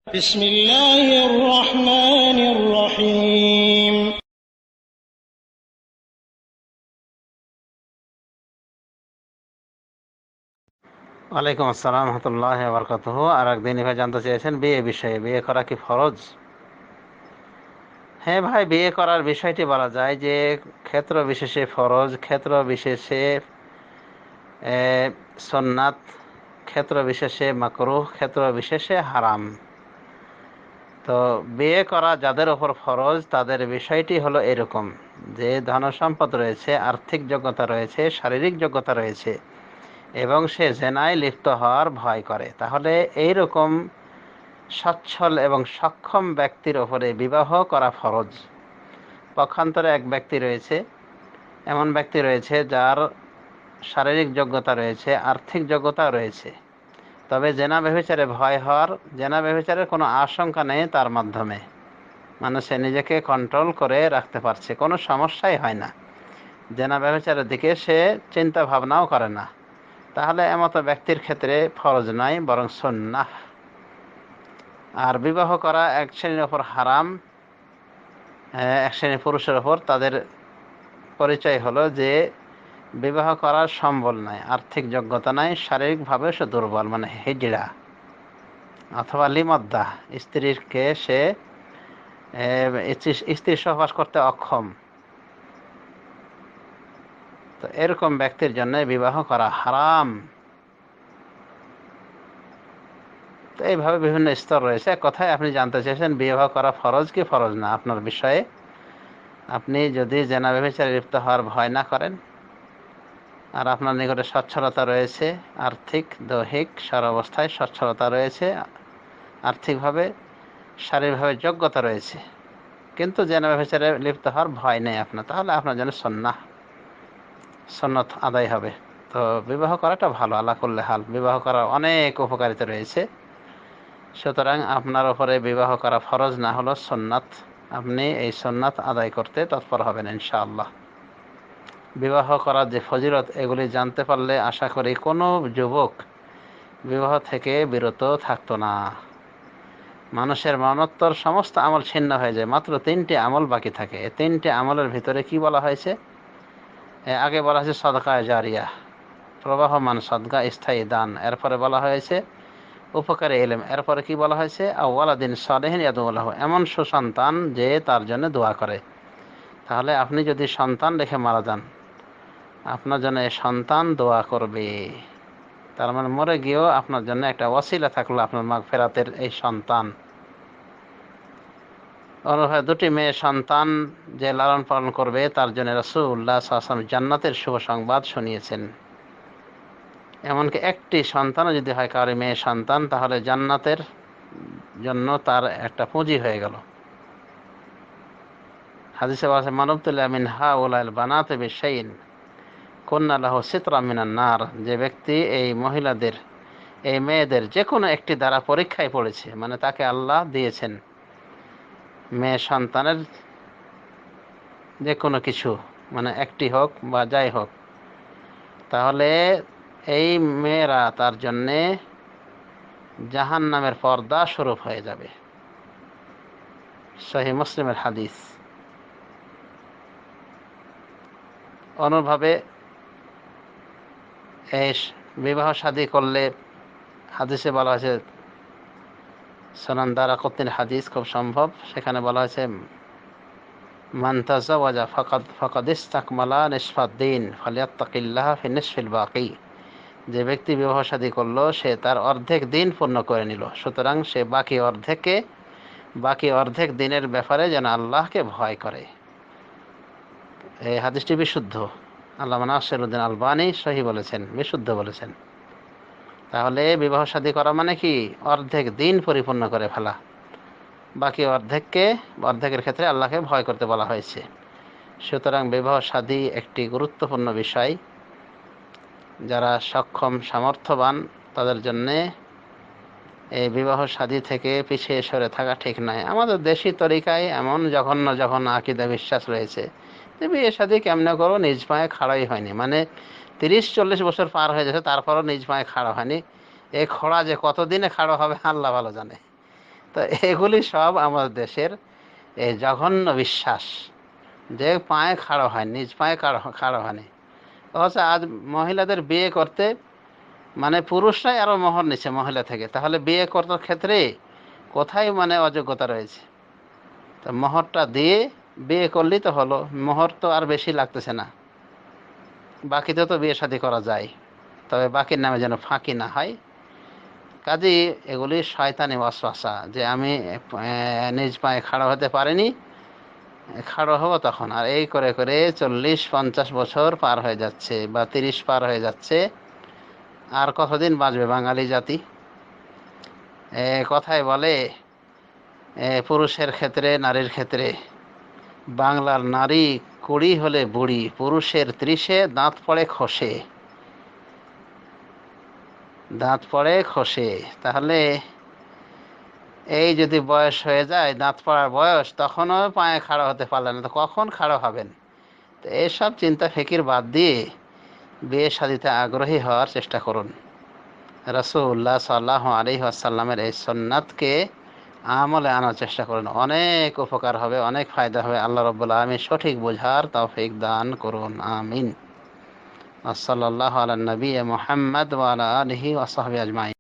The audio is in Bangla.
بسم الله الرحمن الرحيم ওয়ালাইকুম আসসালাম রহমতুল্লাহ বরকাতুহু। আর একদিন ভাই জানতে চেয়েছেন বিয়ে বিষয়ে, বিয়ে করা কি ফরজ? হ্যাঁ ভাই, বিয়ে করার বিষয়টি বলা যায় যে ক্ষেত্র বিশেষে ফরজ, ক্ষেত্র বিশেষে সুন্নাত, ক্ষেত্র বিশেষে মাকরুহ, ক্ষেত্র বিশেষে হারাম। তো বিয়ে করা যাদের ওপর ফরজ তাদের বিষয়টি হলো এরকম যে ধনসম্পদ রয়েছে, আর্থিক যোগ্যতা রয়েছে, শারীরিক যোগ্যতা রয়েছে এবং সে জেনায় লিপ্ত হওয়ার ভয় করে, তাহলে এইরকম সচ্ছল এবং সক্ষম ব্যক্তির ওপরে বিবাহ করা ফরজ। পক্ষান্তরে এক ব্যক্তি রয়েছে, এমন ব্যক্তি রয়েছে যার শারীরিক যোগ্যতা রয়েছে, আর্থিক যোগ্যতা রয়েছে, তবে জেনা ব্যভিচারে ভয় হওয়ার, জেনা ব্যভিচারের কোনো আশঙ্কা নেই তার মাধ্যমে, মানে সে নিজেকে কন্ট্রোল করে রাখতে পারছে, কোনো সমস্যাই হয় না, জেনা ব্যভিচারের দিকে সে চিন্তা ভাবনাও করে না, তাহলে এমতো ব্যক্তির ক্ষেত্রে ফরজ নয় বরং সুন্নাহ। আর বিবাহ করা এক শ্রেণীর ওপর হারাম, এক শ্রেণীর পুরুষের ওপর, তাদের পরিচয় হলো যে বিবাহ করার সম্বল নাই, আর্থিক যোগ্যতা নাই, শারীরিকভাবে সে দুর্বল, মানে হিজড়া অথবা লিমদ্দা, স্ত্রীকে সে স্ত্রীর সহবাস করতে অক্ষম। তো এরকম ব্যক্তির জন্য বিবাহ করা হারাম। তো এইভাবে বিভিন্ন স্তর রয়েছে। এক কথায় আপনি জানতে চেয়েছেন বিবাহ করা ফরজ কি ফরজ না। আপনার বিষয়ে আপনি যদি জেনা ব্যভিচারে লিপ্ত হওয়ার ভয় না করেন, আর আপনার নিকটে সচ্ছলতা রয়েছে, আর্থিক দৈহিক সর্বাবস্থায় সচ্ছলতা রয়েছে, আর্থিকভাবে শারীরিকভাবে যোগ্যতা রয়েছে, কিন্তু জেনা ব্যভিচারে লিপ্ত হওয়ার ভয় নেই আপনার, তাহলে আপনার জন্য সুন্নত আদায় হবে। তো বিবাহ করাটা ভালো, আল্লাহ করলে হাল, বিবাহ করার অনেক উপকারিতা রয়েছে। সুতরাং আপনার ওপরে বিবাহ করা ফরজ না হলো সুন্নাত, আপনি এই সুন্নাত আদায় করতে তৎপর হবেন ইনশাআল্লাহ। বিবাহ করার যে ফজিলত, এগুলি জানতে পারলে আশা করি কোনো যুবক বিবাহ থেকে বিরত থাকতো না। মানুষের মরণোত্তর সমস্ত আমল ছিন্ন হয়ে যায়, মাত্র 3টি আমল বাকি থাকে। এই 3টি আমলের ভিতরে কি বলা হয়েছে? আগে বলা হয়েছে সদকায়ে জারিয়া, প্রবাহমান সদকা, স্থায়ী দান। এরপরে বলা হয়েছে উপকারী ইলম। এরপরে কি বলা হয়েছে? ওয়ালাদিন সালেহিন ইয়াদুল্লাহ, এমন সুসন্তান যে তার জন্য দোয়া করে। তাহলে আপনি যদি সন্তান রেখে মারা যান, আপনার জন্য এই সন্তান দোয়া করবে, তার মানে মরে গিয়েও আপনার জন্য একটা ওয়াসিলা থাকলো আপনার মাগফিরাতের এই সন্তান। অনুভব 2টি মেয়ে সন্তান যে লালন পালন করবে তার জন্য রাসূলুল্লাহ সাল্লাল্লাহু আলাইহি ওয়াসাল্লাম জান্নাতের শুভ সংবাদ শুনিয়েছেন। এমনকি একটি সন্তানও যদি হয় কারো মেয়ে সন্তান, তাহলে জান্নাতের জন্য তার একটা পুঁজি হয়ে গেল। হাদিসে বলা আছে মানবতুল্লাহ মিন হাউলাল বানাতে বিশাইইন কুন্না লাহু সিতরা মিনান নার, যে ব্যক্তি এই মহিলাদের, এই মেয়েদের যে কোনো একটি দ্বারা পরীক্ষায় পড়েছে, মানে তাকে আল্লাহ দিয়েছেন মেয়ে সন্তানের যে কোনো কিছু, মানে একটি হোক বা যাই হোক, তাহলে এই মেয়েরা তার জন্যে জাহান্নামের পর্দা স্বরূপ হয়ে যাবে। সহিহ মুসলিমের হাদিস। অনুভাবে এই বিবাহ শাদী করলে, হাদিসে বলা হয়েছে, সুনান দারাকুতনির হাদিস খুব সম্ভব, সেখানে বলা হয়েছে মান তাযাওয়াজা ফাকাদ ইসতাকমালা নিসফাদ দ্বীন ফালিয়াত্তাকিল্লাহ ফি নিসফিল বাকি, যে ব্যক্তি বিবাহ শাদী করলো সে তার অর্ধেক দিন পূর্ণ করে নিল, সুতরাং সে বাকি অর্ধেক দিনের ব্যাপারে যেন আল্লাহকে ভয় করে। এই হাদিসটি বিশুদ্ধ, আল্লামা নাসিরউদ্দিন আলবানী সহি বলেছেন, বিশুদ্ধ বলেছেন। তাহলে বিবাহ শাদী করা মানে কি? অর্ধেক দিন পরিপূর্ণ করে ফেলা, বাকি অর্ধেকের ক্ষেত্রে আল্লাহকে ভয় করতে বলা হয়েছে। সুতরাং বিবাহ শাদী একটি গুরুত্বপূর্ণ বিষয়। যারা সক্ষম সামর্থ্যবান তাদের জন্যে এই বিবাহ শাদী থেকে পিছিয়ে সরে থাকা ঠিক নয়। আমাদের দেশি তরিকায় এমন জঘন্য আকীদা বিশ্বাস রয়েছে যে বিয়ে শাদী কেমনে করো, নিজ পায়ে খাড়াই হয়নি, মানে 30-40 বছর পার হয়ে যাচ্ছে তারপরও নিজ পায়ে খাড়া হয়নি। এই খোড়া যে কতদিনে খাড়া হবে আল্লাহ ভালো জানে। তো এগুলি সব আমাদের দেশের এই জঘন্য বিশ্বাস, যে পায়ে খাড়া হয়, নিজ পায়ে খাড়া হয়নি। অথচ আজ মহিলাদের বিয়ে করতে মানে পুরুষরাই আরো মোহর নিচ্ছে মহিলা থেকে, তাহলে বিয়ে করার ক্ষেত্রে কোথায় মানে অযোগ্যতা রয়েছে? তো মোহরটা দিয়ে বিয়ে করলেই তো হলো, মোহর তো আর বেশি লাগতেছে না, বাকিতে তো বিয়ে শাদী করা যায়, তবে বাকির নামে যেন ফাঁকি না হয়। কাজেই এগুলি শয়তানি ওয়াসওয়াসা, যে আমি নিজ পায়ে খাড়া হতে পারিনি, খাড়া হব তখন। আর এই করে করে 40-50 বছর পার হয়ে যাচ্ছে, বা 30 পার হয়ে যাচ্ছে। আর কতদিন বাঁচবে বাঙালি জাতি? কথায় বলে পুরুষের ক্ষেত্রে, নারীর ক্ষেত্রে, বাংলার নারী 20 হলে বুড়ি, পুরুষের 30-এ দাঁত পড়ে খসে, দাঁত পড়ে খসে। তাহলে এই যদি বয়স হয়ে যায়, দাঁত পড়ার বয়স, তখনও পায়ে খাড়া হতে পারলেন না, তো কখন খাড়া হবেন? তো এসব চিন্তা ফিকির বাদ দিয়ে বিয়ে শাদীতে আগ্রহী হওয়ার চেষ্টা করুন। রাসূলুল্লাহ সাল্লাল্লাহু আলাইহি ওয়াসাল্লামের এই সুন্নাতকে আমলে আনার চেষ্টা করুন, অনেক উপকার হবে, অনেক ফায়দা হবে। আল্লাহ রাব্বুল আলামিন সঠিক বোঝার তৌফিক দান করুন, আমিন। সাল্লাল্লাহু আলা নবী মুহাম্মদ ওয়া আলা আলিহি ওয়া সাহবিহি আজমাইন।